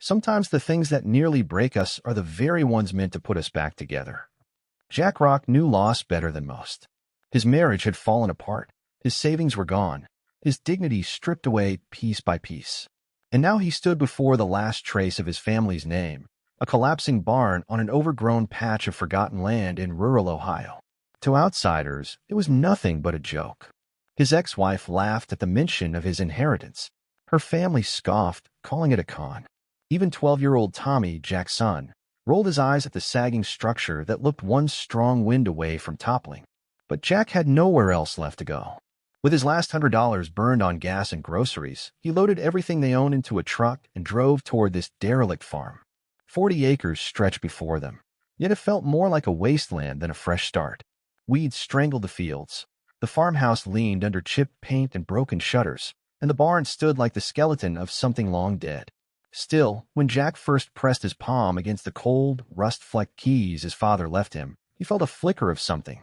Sometimes the things that nearly break us are the very ones meant to put us back together. Jack Rock knew loss better than most. His marriage had fallen apart. His savings were gone. His dignity stripped away piece by piece. And now he stood before the last trace of his family's name, a collapsing barn on an overgrown patch of forgotten land in rural Ohio. To outsiders, it was nothing but a joke. His ex-wife laughed at the mention of his inheritance. Her family scoffed, calling it a con. Even 12-year-old Tommy, Jack's son, rolled his eyes at the sagging structure that looked one strong wind away from toppling. But Jack had nowhere else left to go. With his last $100 burned on gas and groceries, he loaded everything they owned into a truck and drove toward this derelict farm. 40 acres stretched before them, yet it felt more like a wasteland than a fresh start. Weeds strangled the fields. The farmhouse leaned under chipped paint and broken shutters, and the barn stood like the skeleton of something long dead. Still, when Jack first pressed his palm against the cold, rust-flecked keys his father left him, he felt a flicker of something.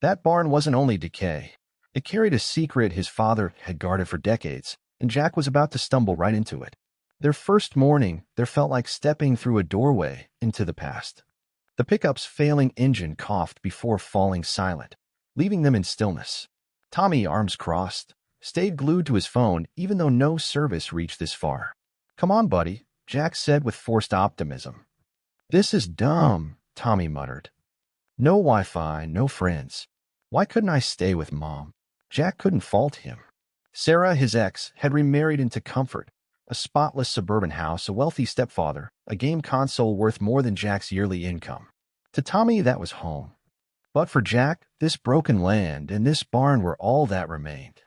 That barn wasn't only decay. It carried a secret his father had guarded for decades, and Jack was about to stumble right into it. Their first morning, there felt like stepping through a doorway into the past. The pickup's failing engine coughed before falling silent, leaving them in stillness. Tommy, arms crossed, stayed glued to his phone even though no service reached this far. "Come on, buddy," Jack said with forced optimism. "This is dumb," Tommy muttered. "No Wi-Fi, no friends. Why couldn't I stay with Mom?" Jack couldn't fault him. Sarah, his ex, had remarried into comfort, a spotless suburban house, a wealthy stepfather, a game console worth more than Jack's yearly income. To Tommy, that was home. But for Jack, this broken land and this barn were all that remained.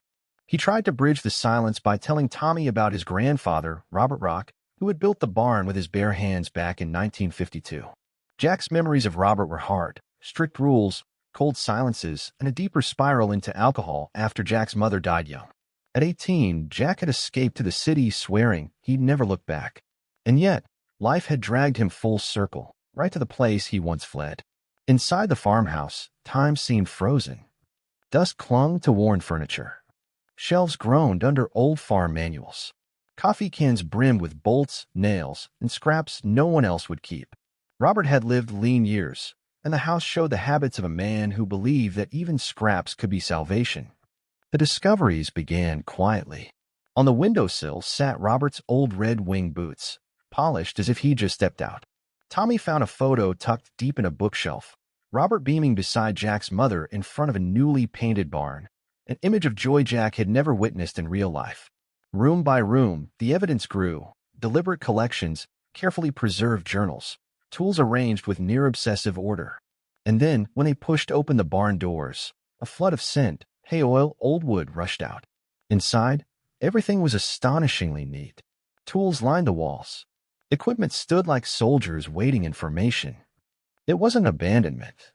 He tried to bridge the silence by telling Tommy about his grandfather, Robert Rock, who had built the barn with his bare hands back in 1952. Jack's memories of Robert were hard, strict rules, cold silences, and a deeper spiral into alcohol after Jack's mother died young. At 18, Jack had escaped to the city swearing he'd never look back. And yet, life had dragged him full circle, right to the place he once fled. Inside the farmhouse, time seemed frozen. Dust clung to worn furniture. Shelves groaned under old farm manuals. Coffee cans brimmed with bolts, nails, and scraps no one else would keep. Robert had lived lean years, and the house showed the habits of a man who believed that even scraps could be salvation. The discoveries began quietly. On the windowsill sat Robert's old Red Wing boots, polished as if he'd just stepped out. Tommy found a photo tucked deep in a bookshelf, Robert beaming beside Jack's mother in front of a newly painted barn, an image of joy Jack had never witnessed in real life. Room by room, the evidence grew, deliberate collections, carefully preserved journals, tools arranged with near-obsessive order. And then, when they pushed open the barn doors, a flood of scent, hay oil, old wood rushed out. Inside, everything was astonishingly neat. Tools lined the walls. Equipment stood like soldiers waiting in formation. It wasn't abandonment.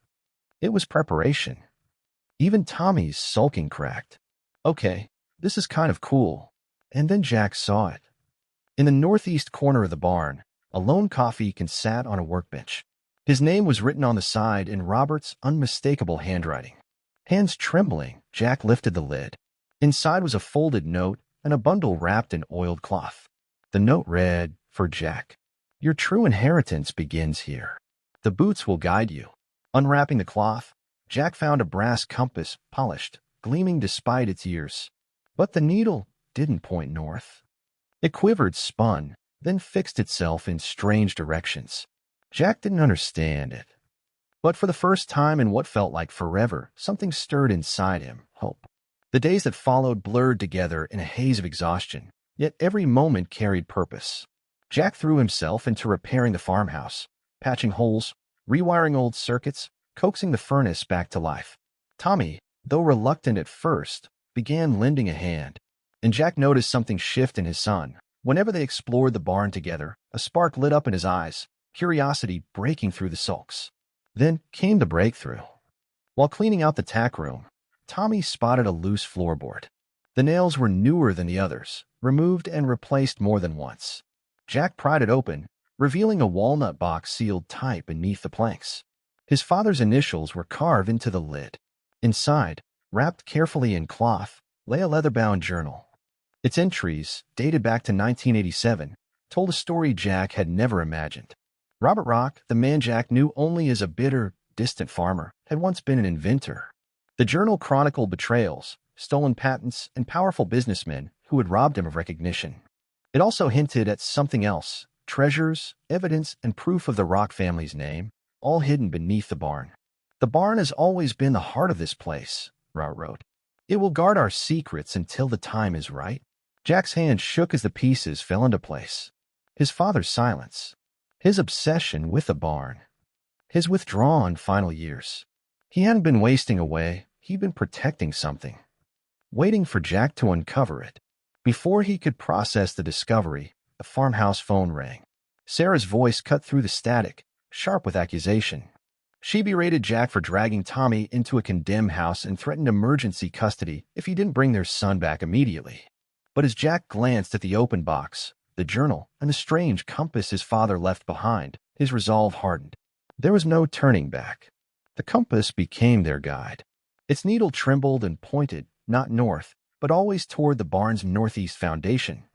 It was preparation. Even Tommy's sulking cracked. "Okay, this is kind of cool." And then Jack saw it. In the northeast corner of the barn, a lone coffee can sat on a workbench. His name was written on the side in Robert's unmistakable handwriting. Hands trembling, Jack lifted the lid. Inside was a folded note and a bundle wrapped in oiled cloth. The note read, "For Jack. Your true inheritance begins here. The boots will guide you." Unwrapping the cloth, Jack found a brass compass, polished, gleaming despite its years. But the needle didn't point north. It quivered, spun, then fixed itself in strange directions. Jack didn't understand it. But for the first time in what felt like forever, something stirred inside him, hope. The days that followed blurred together in a haze of exhaustion, yet every moment carried purpose. Jack threw himself into repairing the farmhouse, patching holes, rewiring old circuits, coaxing the furnace back to life. Tommy, though reluctant at first, began lending a hand, and Jack noticed something shift in his son. Whenever they explored the barn together, a spark lit up in his eyes, curiosity breaking through the sulks. Then came the breakthrough. While cleaning out the tack room, Tommy spotted a loose floorboard. The nails were newer than the others, removed and replaced more than once. Jack pried it open, revealing a walnut box sealed tight beneath the planks. His father's initials were carved into the lid. Inside, wrapped carefully in cloth, lay a leather-bound journal. Its entries, dated back to 1987, told a story Jack had never imagined. Robert Rock, the man Jack knew only as a bitter, distant farmer, had once been an inventor. The journal chronicled betrayals, stolen patents, and powerful businessmen who had robbed him of recognition. It also hinted at something else: treasures, evidence, and proof of the Rock family's name, all hidden beneath the barn. "The barn has always been the heart of this place," Robert wrote. "It will guard our secrets until the time is right." Jack's hand shook as the pieces fell into place. His father's silence, his obsession with the barn, his withdrawn final years. He hadn't been wasting away, he'd been protecting something, waiting for Jack to uncover it. Before he could process the discovery, the farmhouse phone rang. Sarah's voice cut through the static, sharp with accusation. She berated Jack for dragging Tommy into a condemned house and threatened emergency custody if he didn't bring their son back immediately. But as Jack glanced at the open box, the journal, and the strange compass his father left behind, his resolve hardened. There was no turning back. The compass became their guide. Its needle trembled and pointed, not north, but always toward the barn's northeast foundation.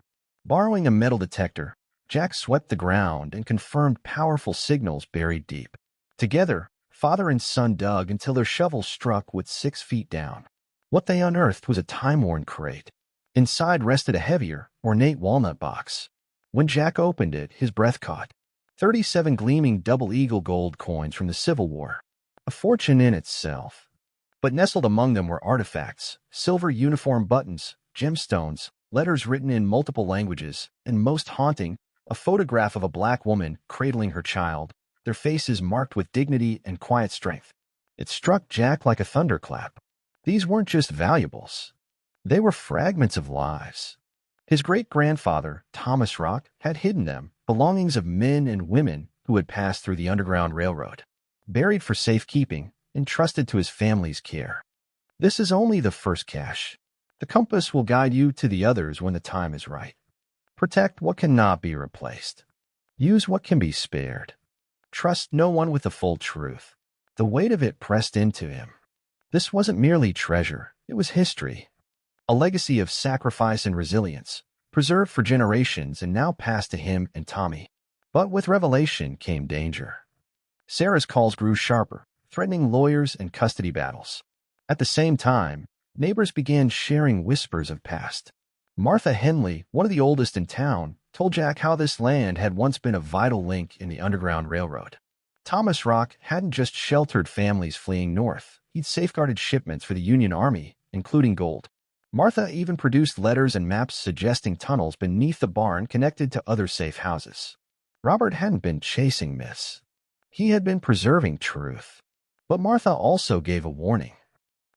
Borrowing a metal detector, Jack swept the ground and confirmed powerful signals buried deep. Together, father and son dug until their shovels struck with 6 feet down. What they unearthed was a time-worn crate. Inside rested a heavier, ornate walnut box. When Jack opened it, his breath caught. 37 gleaming double-eagle gold coins from the Civil War. A fortune in itself. But nestled among them were artifacts, silver uniform buttons, gemstones, letters written in multiple languages, and most haunting, a photograph of a black woman cradling her child, their faces marked with dignity and quiet strength. It struck Jack like a thunderclap. These weren't just valuables. They were fragments of lives. His great-grandfather, Thomas Rock, had hidden them, belongings of men and women who had passed through the Underground Railroad, buried for safekeeping, entrusted to his family's care. This is only the first cache. The compass will guide you to the others when the time is right. Protect what cannot be replaced. Use what can be spared. Trust no one with the full truth. The weight of it pressed into him. This wasn't merely treasure, it was history. A legacy of sacrifice and resilience, preserved for generations and now passed to him and Tommy. But with revelation came danger. Sarah's calls grew sharper, threatening lawyers and custody battles. At the same time, neighbors began sharing whispers of past. Martha Henley, one of the oldest in town, told Jack how this land had once been a vital link in the Underground Railroad. Thomas Rock hadn't just sheltered families fleeing north, he'd safeguarded shipments for the Union Army, including gold. Martha even produced letters and maps suggesting tunnels beneath the barn connected to other safe houses. Robert hadn't been chasing myths. He had been preserving truth. But Martha also gave a warning.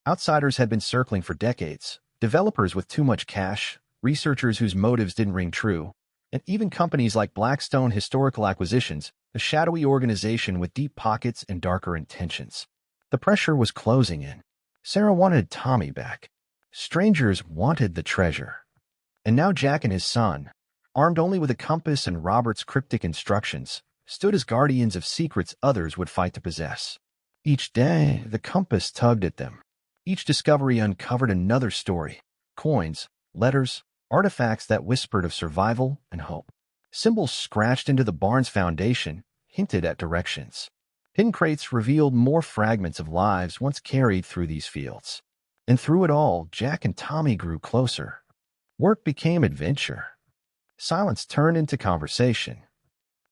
Outsiders had been circling for decades, developers with too much cash, researchers whose motives didn't ring true, and even companies like Blackstone Historical Acquisitions, a shadowy organization with deep pockets and darker intentions. The pressure was closing in. Sarah wanted Tommy back. Strangers wanted the treasure. And now Jack and his son, armed only with a compass and Robert's cryptic instructions, stood as guardians of secrets others would fight to possess. Each day, the compass tugged at them. Each discovery uncovered another story: coins, letters, artifacts that whispered of survival and hope. Symbols scratched into the barn's foundation hinted at directions. Hidden crates revealed more fragments of lives once carried through these fields. And through it all, Jack and Tommy grew closer. Work became adventure. Silence turned into conversation.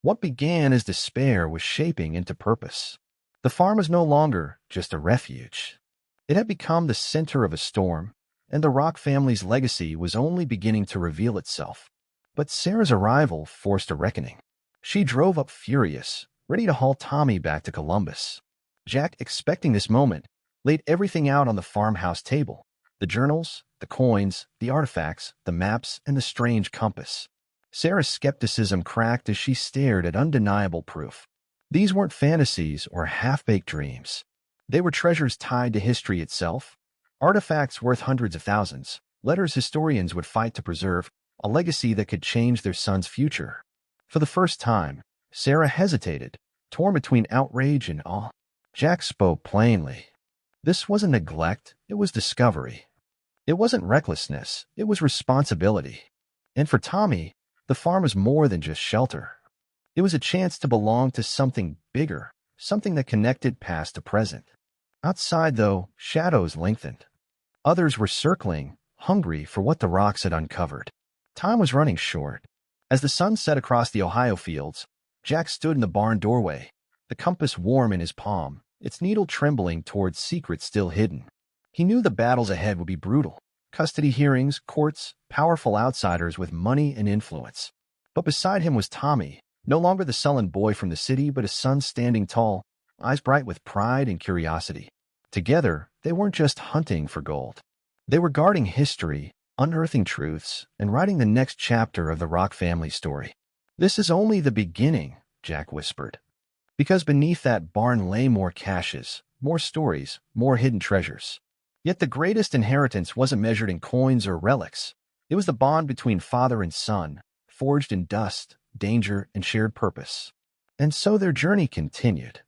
What began as despair was shaping into purpose. The farm was no longer just a refuge. It had become the center of a storm, and the Rock family's legacy was only beginning to reveal itself. But Sarah's arrival forced a reckoning. She drove up furious, ready to haul Tommy back to Columbus. Jack, expecting this moment, laid everything out on the farmhouse table: the journals, the coins, the artifacts, the maps, and the strange compass. Sarah's skepticism cracked as she stared at undeniable proof. These weren't fantasies or half-baked dreams. They were treasures tied to history itself, artifacts worth hundreds of thousands, letters historians would fight to preserve, a legacy that could change their son's future. For the first time, Sarah hesitated, torn between outrage and awe. Jack spoke plainly. This wasn't neglect, it was discovery. It wasn't recklessness, it was responsibility. And for Tommy, The farm was more than just shelter. It was a chance to belong to something bigger, something that connected past to present. Outside, though, shadows lengthened. Others were circling, hungry for what the rocks had uncovered. Time was running short. As the sun set across the Ohio fields, Jack stood in the barn doorway, the compass warm in his palm, its needle trembling towards secrets still hidden. He knew the battles ahead would be brutal. Custody hearings, courts, powerful outsiders with money and influence. But beside him was Tommy, no longer the sullen boy from the city, but a son standing tall, eyes bright with pride and curiosity. Together, they weren't just hunting for gold. They were guarding history, unearthing truths, and writing the next chapter of the Rock family story. "This is only the beginning," Jack whispered. Because beneath that barn lay more caches, more stories, more hidden treasures. Yet the greatest inheritance wasn't measured in coins or relics. It was the bond between father and son, forged in dust, danger, and shared purpose. And so their journey continued.